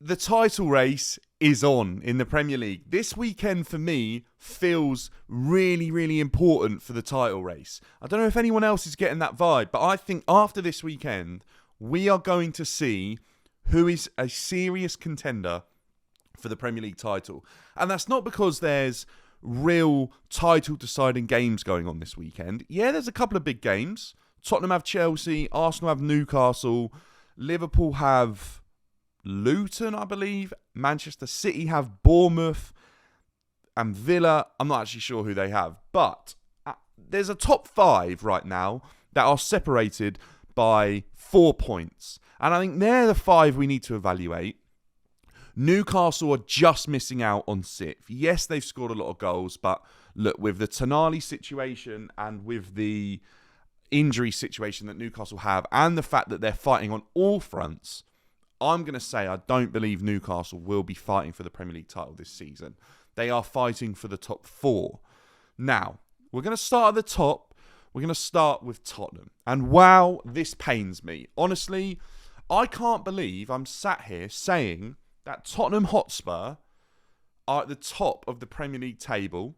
The title race is on in the Premier League. This weekend for me feels really, really important for the title race. I don't know if anyone else is getting that vibe, but I think after this weekend, we are going to see who is a serious contender for the Premier League title. And that's not because there's real title deciding games going on this weekend. Yeah, there's a couple of big games. Tottenham have Chelsea, Arsenal have Newcastle, Liverpool have Luton, I believe. Manchester City have Bournemouth and Villa. I'm not actually sure who they have. But there's a top 5 right now that are separated by 4 points. And I think they're the 5 we need to evaluate. Newcastle are just missing out on 6th. Yes, they've scored a lot of goals. But look, with the Tonali situation and with the injury situation that Newcastle have and the fact that they're fighting on all fronts, I'm going to say I don't believe Newcastle will be fighting for the Premier League title this season. They are fighting for the top 4. Now, we're going to start at the top. We're going to start with Tottenham. And wow, this pains me. Honestly, I can't believe I'm sat here saying that Tottenham Hotspur are at the top of the Premier League table.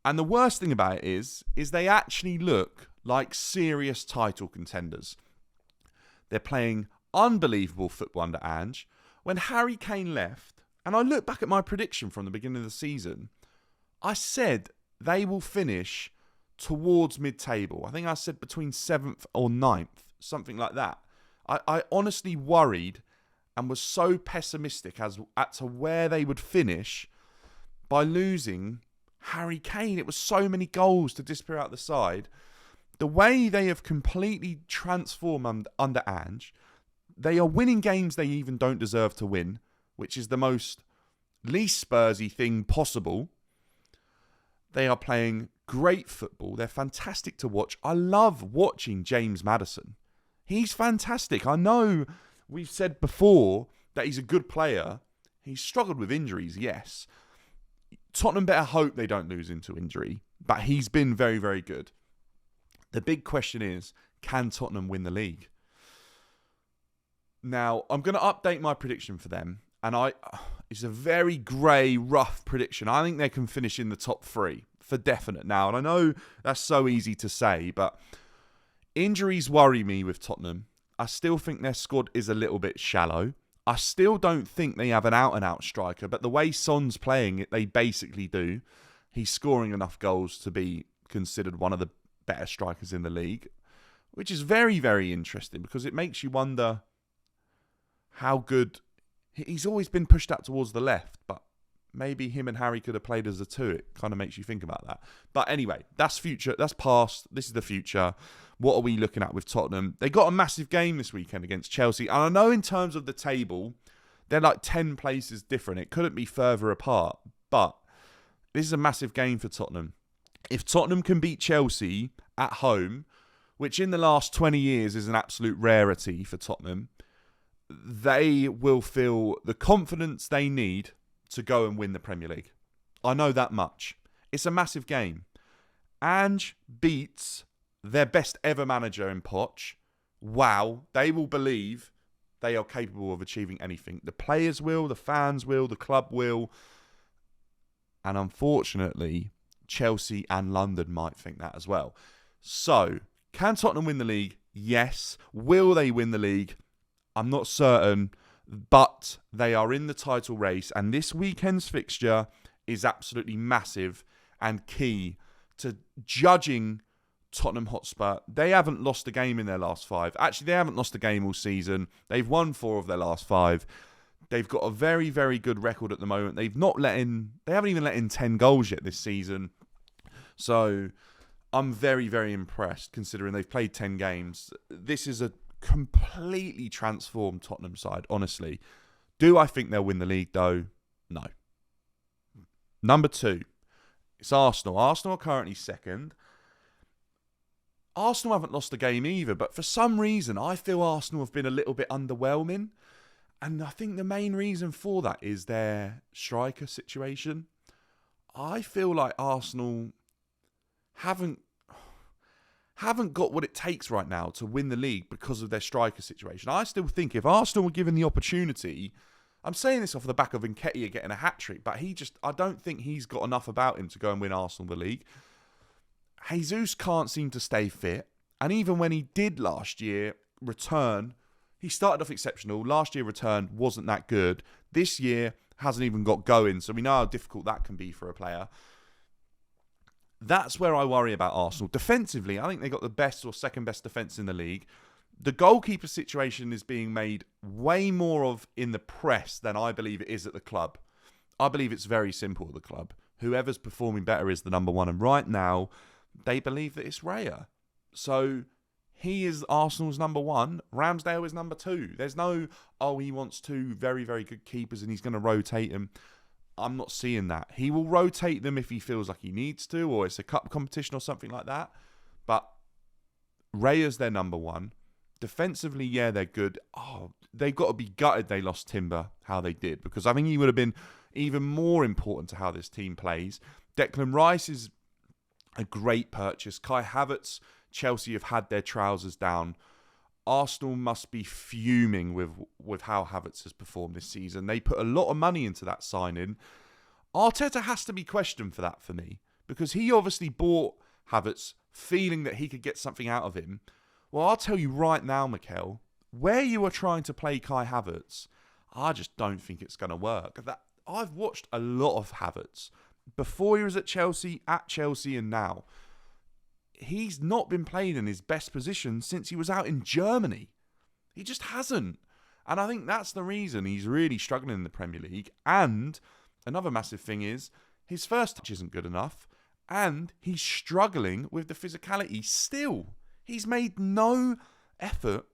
And the worst thing about it is they actually look like serious title contenders. They're playing unbelievable football under Ange. When Harry Kane left, and I look back at my prediction from the beginning of the season, I said they will finish towards mid-table. I think I said between 7th or 9th, something like that. I honestly worried and was so pessimistic as to where they would finish by losing Harry Kane. It was so many goals to disappear out the side. The way they have completely transformed under Ange, they are winning games they even don't deserve to win, which is the most least Spursy thing possible. They are playing great football. They're fantastic to watch. I love watching James Maddison. He's fantastic. I know we've said before that he's a good player. He's struggled with injuries, yes. Tottenham better hope they don't lose into injury, but he's been very, very good. The big question is, can Tottenham win the league? Now, I'm going to update my prediction for them, and it's a very grey, rough prediction. I think they can finish in the top 3 for definite now, and I know that's so easy to say, but injuries worry me with Tottenham. I still think their squad is a little bit shallow. I still don't think they have an out-and-out striker, but the way Son's playing it, they basically do. He's scoring enough goals to be considered one of the better strikers in the league, which is very, very interesting because it makes you wonder how good. He's always been pushed out towards the left, but maybe him and Harry could have played as a 2. It kind of makes you think about that. But anyway, that's future. That's past. This is the future. What are we looking at with Tottenham? They got a massive game this weekend against Chelsea. And I know in terms of the table, they're like 10 places different. It couldn't be further apart. But this is a massive game for Tottenham. If Tottenham can beat Chelsea at home, which in the last 20 years is an absolute rarity for Tottenham, they will feel the confidence they need to go and win the Premier League. I know that much. It's a massive game. Ange beats their best ever manager in Poch. Wow. They will believe they are capable of achieving anything. The players will, the fans will, the club will. And unfortunately, Chelsea and London might think that as well. So, can Tottenham win the league? Yes. Will they win the league? I'm not certain, but they are in the title race, and this weekend's fixture is absolutely massive and key to judging Tottenham Hotspur. They haven't lost a game in their last 5. Actually, they haven't lost a game all season. They've won 4 of their last 5. They've got a very, very good record at the moment. They haven't even let in 10 goals yet this season. So I'm very, very impressed considering they've played 10 games. This is a completely transformed Tottenham side, honestly. Do I think they'll win the league, though? No. Number 2, it's Arsenal. Arsenal are currently 2nd. Arsenal haven't lost a game either, but for some reason, I feel Arsenal have been a little bit underwhelming. And I think the main reason for that is their striker situation. I feel like Arsenal haven't got what it takes right now to win the league because of their striker situation. I still think if Arsenal were given the opportunity I'm saying this off the back of Nketiah getting a hat-trick, but I don't think he's got enough about him to go and win Arsenal the league. Jesus can't seem to stay fit. And even when he did last year return, he started off exceptional. Last year return wasn't that good. This year hasn't even got going. So we know how difficult that can be for a player. That's where I worry about Arsenal. Defensively, I think they got the best or second best defence in the league. The goalkeeper situation is being made way more of in the press than I believe it is at the club. I believe it's very simple at the club. Whoever's performing better is the number one. And right now, they believe that it's Raya. So he is Arsenal's number one. Ramsdale is number two. There's no, he wants two very, very good keepers and he's going to rotate them. I'm not seeing that. He will rotate them if he feels like he needs to, or it's a cup competition or something like that. But Raya's their number one. Defensively, yeah, they're good. They've got to be gutted they lost Timber how they did, because I think he would have been even more important to how this team plays. Declan Rice is a great purchase. Kai Havertz, Chelsea have had their trousers down. Arsenal must be fuming with how Havertz has performed this season. They put a lot of money into that signing. Arteta has to be questioned for that for me, because he obviously bought Havertz feeling that he could get something out of him. Well, I'll tell you right now, Mikel, where you are trying to play Kai Havertz, I just don't think it's going to work. I've watched a lot of Havertz before he was at Chelsea, and now. He's not been playing in his best position since he was out in Germany. He just hasn't. And I think that's the reason he's really struggling in the Premier League. And another massive thing is his first touch isn't good enough. And he's struggling with the physicality still. He's made no effort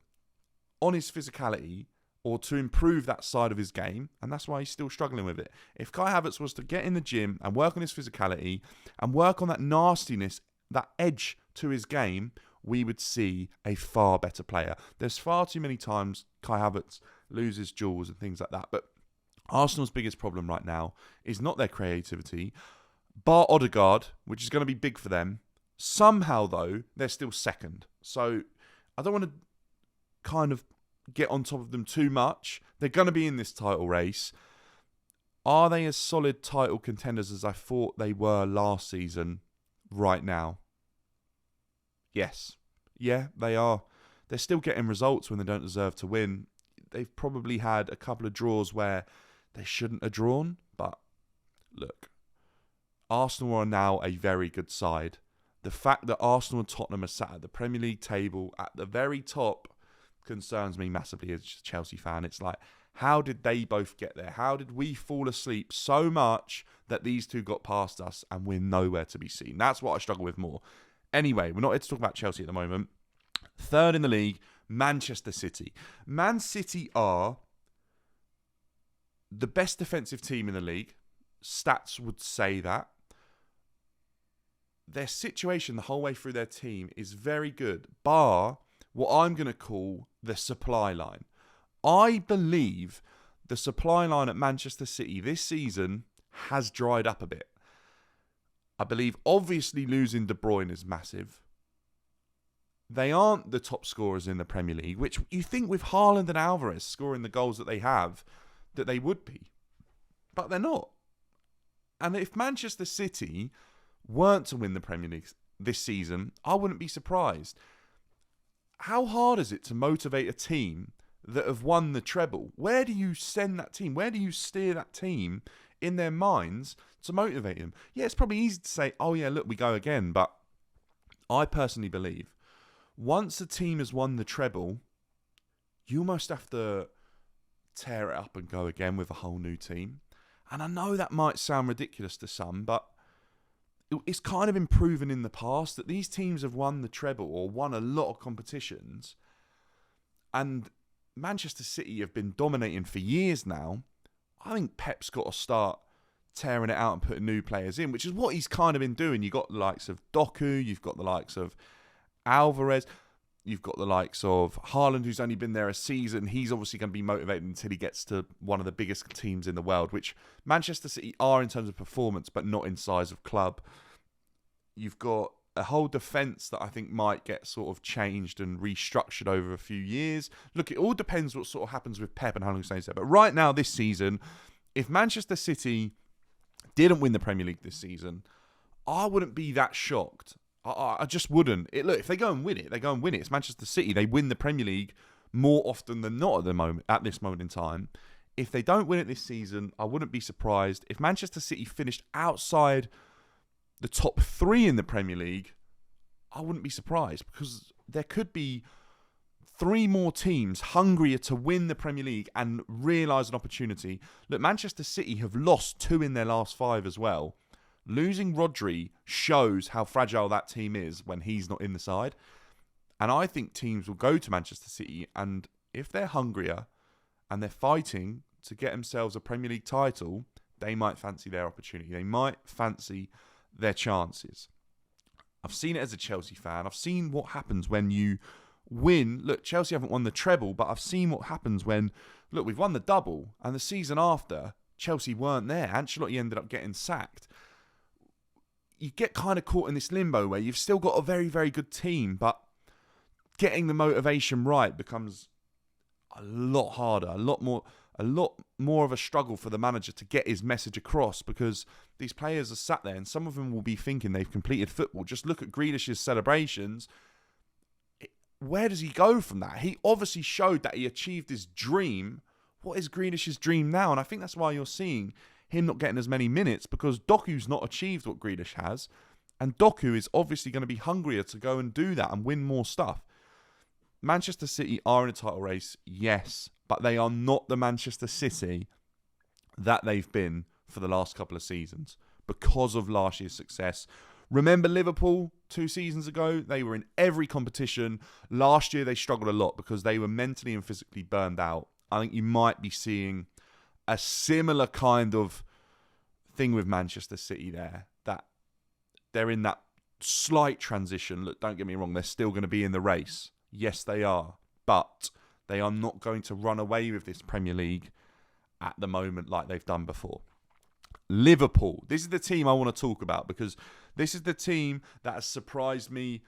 on his physicality or to improve that side of his game, and that's why he's still struggling with it. If Kai Havertz was to get in the gym and work on his physicality and work on that nastiness, that edge to his game, we would see a far better player. There's far too many times Kai Havertz loses duels and things like that, but Arsenal's biggest problem right now is not their creativity, bar Odegaard, which is going to be big for them. Somehow, though, they're still second. So I don't want to kind of get on top of them too much. They're going to be in this title race. Are they as solid title contenders as I thought they were last season right now? Yes. Yeah, they are. They're still getting results when they don't deserve to win. They've probably had a couple of draws where they shouldn't have drawn. But look, Arsenal are now a very good side. The fact that Arsenal and Tottenham are sat at the Premier League table at the very top concerns me massively as a Chelsea fan. It's like, how did they both get there? How did we fall asleep so much that these two got past us and we're nowhere to be seen? That's what I struggle with more. Anyway, we're not here to talk about Chelsea at the moment. Third in the league, Manchester City. Man City are the best defensive team in the league. Stats would say that. Their situation the whole way through their team is very good, bar what I'm going to call the supply line. I believe the supply line at Manchester City this season has dried up a bit. I believe obviously losing De Bruyne is massive. They aren't the top scorers in the Premier League, which you think with Haaland and Alvarez scoring the goals that they have, that they would be. But they're not. And if Manchester City weren't to win the Premier League this season, I wouldn't be surprised. How hard is it to motivate a team that have won the treble? Where do you send that team? Where do you steer that team in their minds to motivate them? Yeah, it's probably easy to say, oh yeah, look, we go again. But I personally believe once a team has won the treble, you almost have to tear it up and go again with a whole new team. And I know that might sound ridiculous to some, but it's kind of been proven in the past that these teams have won the treble or won a lot of competitions, and Manchester City have been dominating for years now. I think Pep's got to start tearing it out and putting new players in, which is what he's kind of been doing. You've got the likes of Doku, you've got the likes of Alvarez, you've got the likes of Haaland, who's only been there a season. He's obviously going to be motivated until he gets to one of the biggest teams in the world, which Manchester City are in terms of performance, but not in size of club. You've got a whole defence that I think might get sort of changed and restructured over a few years. Look, it all depends what sort of happens with Pep and how long he stays there. But right now, this season, if Manchester City didn't win the Premier League this season, I wouldn't be that shocked. I just wouldn't. Look, if they go and win it, they go and win it. It's Manchester City. They win the Premier League more often than not at this moment in time. If they don't win it this season, I wouldn't be surprised. If Manchester City finished outside the top 3 in the Premier League, I wouldn't be surprised, because there could be 3 more teams hungrier to win the Premier League and realise an opportunity. Look, Manchester City have lost 2 in their last 5 as well. Losing Rodri shows how fragile that team is when he's not in the side. And I think teams will go to Manchester City, and if they're hungrier and they're fighting to get themselves a Premier League title, they might fancy their opportunity. They might fancy their chances. I've seen it as a Chelsea fan. I've seen what happens when you win. Look, Chelsea haven't won the treble, but I've seen what happens when, look, we've won the double, and the season after, Chelsea weren't there. Ancelotti ended up getting sacked. You get kind of caught in this limbo where you've still got a very, very good team, but getting the motivation right becomes a lot harder, a lot more of a struggle for the manager to get his message across, because these players are sat there and some of them will be thinking they've completed football. Just look at Grealish's celebrations. Where does he go from that? He obviously showed that he achieved his dream. What is Grealish's dream now? And I think that's why you're seeing him not getting as many minutes, because Doku's not achieved what Grealish has, and Doku is obviously going to be hungrier to go and do that and win more stuff. Manchester City are in a title race, yes, but they are not the Manchester City that they've been for the last couple of seasons because of last year's success. Remember Liverpool 2 seasons ago? They were in every competition. Last year they struggled a lot because they were mentally and physically burned out. I think you might be seeing a similar kind of thing with Manchester City there, that they're in that slight transition. Look, don't get me wrong, they're still going to be in the race. Yes, they are. But they are not going to run away with this Premier League at the moment like they've done before. Liverpool. This is the team I want to talk about, because this is the team that has surprised me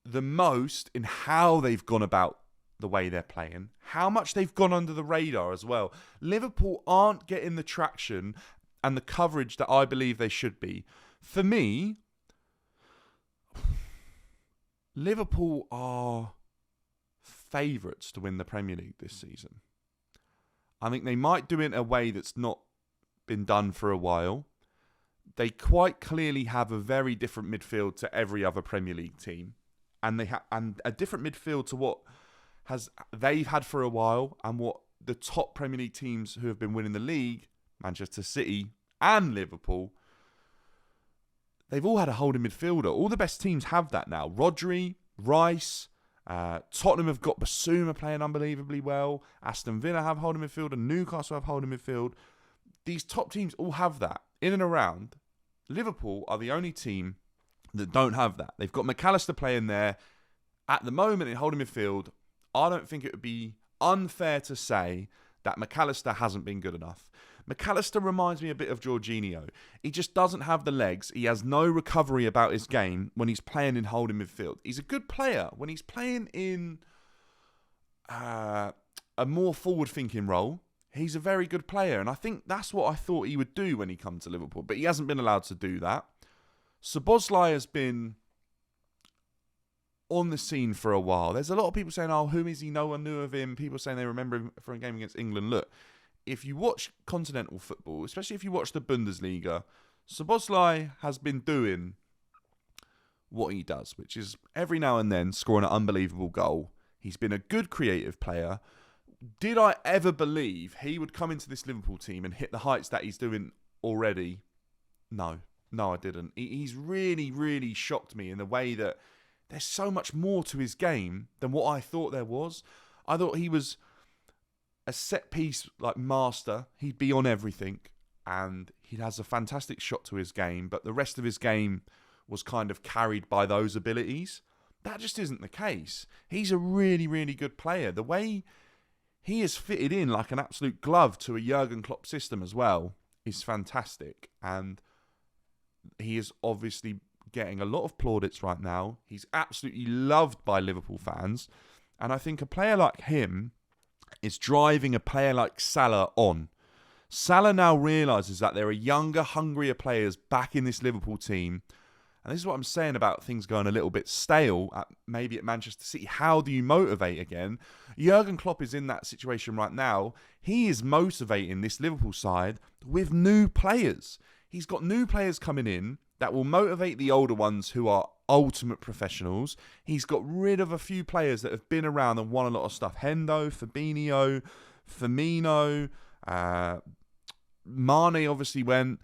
the most in how they've gone about the way they're playing, how much they've gone under the radar as well. Liverpool aren't getting the traction and the coverage that I believe they should be. For me, Liverpool are favourites to win the Premier League this season. I think they might do it in a way that's not been done for a while. They quite clearly have a very different midfield to every other Premier League team, and they and a different midfield to what they've had for a while, and what the top Premier League teams who have been winning the league, Manchester City and Liverpool, they've all had a holding midfielder. All the best teams have that now. Rodri, Rice, Tottenham have got Basuma playing unbelievably well. Aston Villa have holding midfield, and Newcastle have holding midfield. These top teams all have that in and around. Liverpool are the only team that don't have that. They've got McAllister playing there at the moment in holding midfield. I don't think it would be unfair to say that McAllister hasn't been good enough. McAllister reminds me a bit of Jorginho. He just doesn't have the legs. He has no recovery about his game when he's playing in holding midfield. He's a good player when he's playing in a more forward-thinking role. He's a very good player, and I think that's what I thought he would do when he comes to Liverpool, but he hasn't been allowed to do that. Szoboszlai has been on the scene for a while. There's a lot of people saying, oh, who is he? No one knew of him. People saying they remember him for a game against England. Look, if you watch continental football, especially if you watch the Bundesliga, Szoboszlai has been doing what he does, which is every now and then scoring an unbelievable goal. He's been a good creative player. Did I ever believe he would come into this Liverpool team and hit the heights that he's doing already? No, I didn't. He's really, really shocked me in the way that there's so much more to his game than what I thought there was. I thought he was a set-piece like master. He'd be on everything, and he has a fantastic shot to his game, but the rest of his game was kind of carried by those abilities. That just isn't the case. He's a really, really good player. The way he is fitted in like an absolute glove to a Jurgen Klopp system as well is fantastic, and he has obviously getting a lot of plaudits right now. He's absolutely loved by Liverpool fans. And I think a player like him is driving a player like Salah on. Salah now realises that there are younger, hungrier players back in this Liverpool team. And this is what I'm saying about things going a little bit stale, maybe at Manchester City. How do you motivate again? Jurgen Klopp is in that situation right now. He is motivating this Liverpool side with new players. He's got new players coming in that will motivate the older ones who are ultimate professionals. He's got rid of a few players that have been around and won a lot of stuff. Hendo, Fabinho, Firmino, Mane obviously went.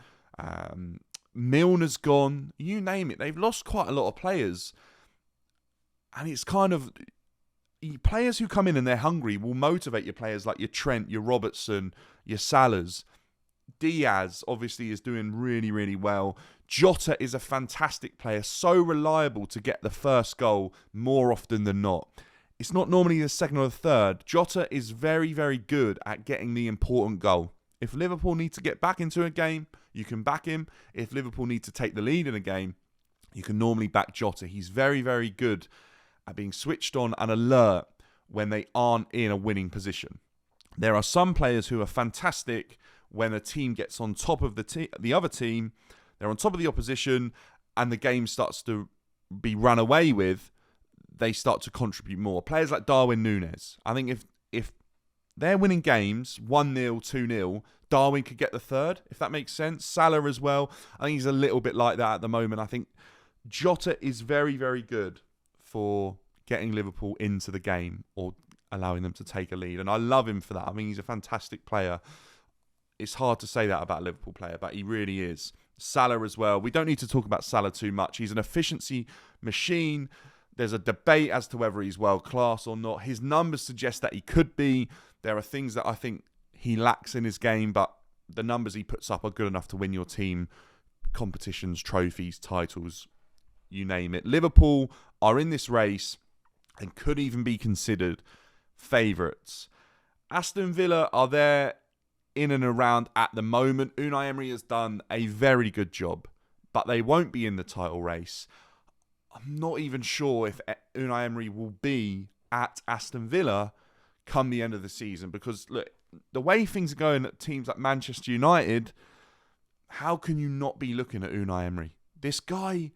Milner's gone. You name it. They've lost quite a lot of players. And it's kind of... Players who come in and they're hungry will motivate your players like your Trent, your Robertson, your Salahs. Diaz obviously is doing really, really well. Jota is a fantastic player, so reliable to get the first goal more often than not. It's not normally the second or the third. Jota is very, very good at getting the important goal. If Liverpool need to get back into a game, you can back him. If Liverpool need to take the lead in a game, you can normally back Jota. He's very, very good at being switched on and alert when they aren't in a winning position. There are some players who are fantastic when a team gets on top of the other team, they're on top of the opposition, and the game starts to be run away with, they start to contribute more. Players like Darwin Núñez. I think if they're winning games, 1-0, 2-0, Darwin could get the third, if that makes sense. Salah as well. I think he's a little bit like that at the moment. I think Jota is very, very good for getting Liverpool into the game or allowing them to take a lead. And I love him for that. I mean, he's a fantastic player. It's hard to say that about a Liverpool player, but he really is. Salah as well. We don't need to talk about Salah too much. He's an efficiency machine. There's a debate as to whether he's world class or not. His numbers suggest that he could be. There are things that I think he lacks in his game, but the numbers he puts up are good enough to win your team competitions, trophies, titles, you name it. Liverpool are in this race and could even be considered favourites. Aston Villa are there in and around at the moment. Unai Emery has done a very good job, but they won't be in the title race. I'm not even sure if Unai Emery will be at Aston Villa come the end of the season, because look, the way things are going at teams like Manchester United, how can you not be looking at Unai Emery? This guy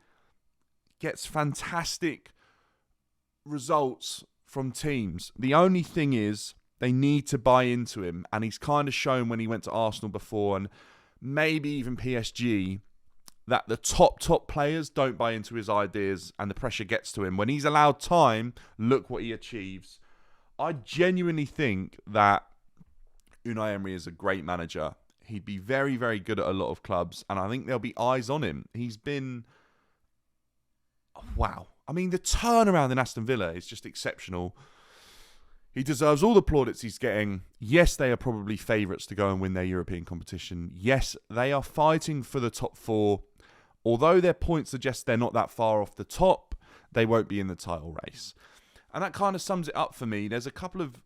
gets fantastic results from teams. The only thing is they need to buy into him, and he's kind of shown when he went to Arsenal before and maybe even PSG that the top players don't buy into his ideas and the pressure gets to him. When he's allowed time, look what he achieves. I genuinely think that Unai Emery is a great manager. He'd be very, very good at a lot of clubs, and I think there'll be eyes on him. He's been... wow. I mean, the turnaround in Aston Villa is just exceptional. He deserves all the plaudits he's getting. Yes, they are probably favourites to go and win their European competition. Yes, they are fighting for the top four. Although their points suggest they're not that far off the top, they won't be in the title race. And that kind of sums it up for me. There's a couple of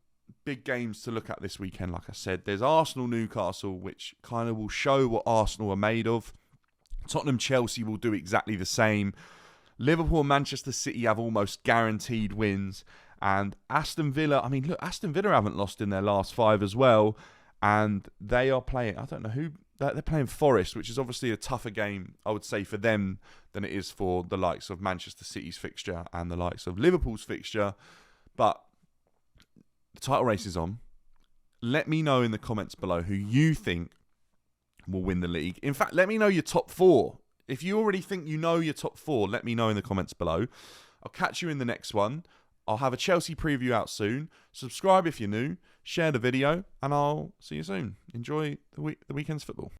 big games to look at this weekend, like I said. There's Arsenal-Newcastle, which kind of will show what Arsenal are made of. Tottenham-Chelsea will do exactly the same. Liverpool and Manchester City have almost guaranteed wins. And Aston Villa, I mean, look, Aston Villa haven't lost in their last 5 as well. And they are playing, I don't know who, they're playing Forest, which is obviously a tougher game, I would say, for them than it is for the likes of Manchester City's fixture and the likes of Liverpool's fixture. But the title race is on. Let me know in the comments below who you think will win the league. In fact, let me know your top 4. If you already think you know your top 4, let me know in the comments below. I'll catch you in the next one. I'll have a Chelsea preview out soon. Subscribe if you're new. Share the video. And I'll see you soon. Enjoy the weekend's football.